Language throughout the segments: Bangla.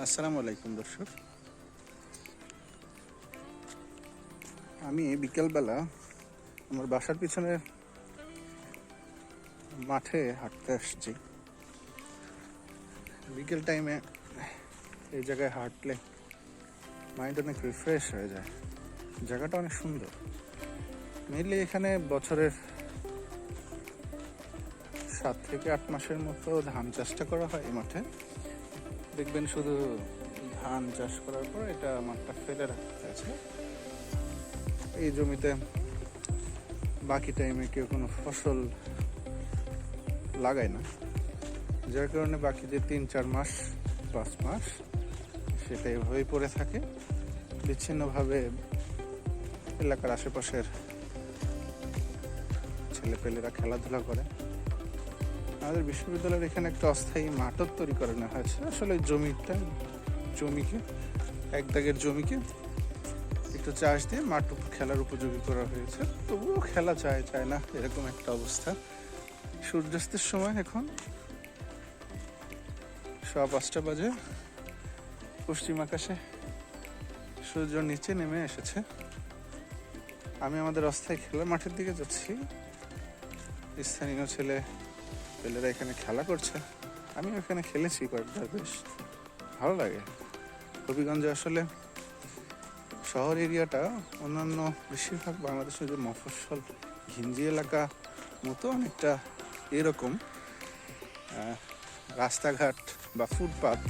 আসসালামু আলাইকুম দর্শক, আমি বিকেলবেলা আমার বাসার পিছনে মাঠে হাঁটতে আসছি। বিকেল টাইমে এই জায়গায় হাঁটলে মাইন্ড অনেক রিফ্রেশ হয়ে যায়। জায়গাটা অনেক সুন্দর। মেনলি এখানে বছরের 7 থেকে 8 মাসের মতো ধান চাষটা করা হয়। এই মাঠে দেখবেন শুধু ধান চাষ করার পর এটা মাঠটা ফেলে রাখতে আছে। এই জমিতে বাকি টাইমে কেউ কোনো ফসল লাগায় না, যার কারণে বাকি যে 3-4 মাস 5 মাস সেটা এভাবেই পড়ে থাকে। বিচ্ছিন্নভাবে এলাকার আশেপাশের ছেলেপেলেরা খেলাধুলা করে। আমাদের বিশ্ববিদ্যালয়ের এখানে একটা অস্থায়ী মাঠও তৈরি করানো হয়েছে। আসলে জমিকে 1 দাগের জমিকে একটু চাষ দিয়ে মাঠ খেলার উপযোগী করা হয়েছে। তবুও খেলা চায় না এরকম একটা অবস্থা। সূর্যাস্তের সময় এখন 5:15 বাজে। পশ্চিম আকাশে সূর্য নিচে নেমে এসেছে। আমি আমাদের অস্থায়ী খেলার মাঠের দিকে যাচ্ছি। স্থানীয় ছেলেপেলেরা এখানে খেলা করছে। আমি ওখানে খেলেছি কয়েকবার, বেশ ভালো লাগে। হবিগঞ্জে আসলে শহর এরিয়াটা অন্যান্য বেশিরভাগ বাংলাদেশের যে মফস্বল ঘিঞ্জি এলাকা মতো অনেকটা এরকম। রাস্তাঘাট বা ফুটপাত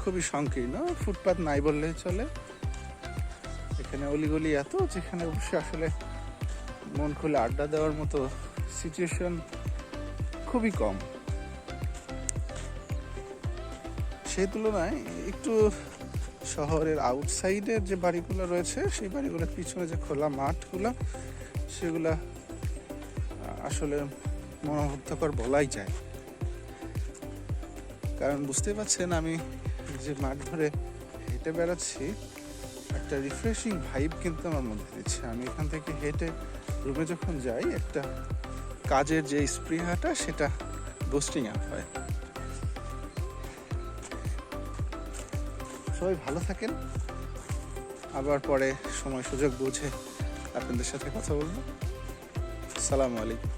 খুবই সংকীর্ণ। ফুটপাত নাই বললেই চলে। এখানে অলিগলি এত, যেখানে অবশ্যই আসলে মন খুলে আড্ডা দেওয়ার মতো সিচুয়েশন খুবই কম। সেই তুলনায় একটু শহরের আউটসাইডের যে বাড়িগুলো রয়েছে, সেই বাড়িগুলোর পিছনে যে খোলা মাঠগুলো, সেগুলা আসলে মনোমুগ্ধকর বলাই যায়। কারণ বুঝতে পারছেন, আমি যে মাঠ ধরে হেঁটে বেড়াচ্ছি, একটা রিফ্রেশিং ভাইব কিন্তু আমার মধ্যে দিচ্ছে। আমি এখান থেকে হেঁটে রুমে যখন যাই, একটা কাজের যে স্পৃহাটা সেটা বুস্টিং আপ হয়। সবাই ভালো থাকেন। আবার পরে সময় সুযোগ বুঝে আপনাদের সাথে কথা বলবো। আসসালামু আলাইকুম।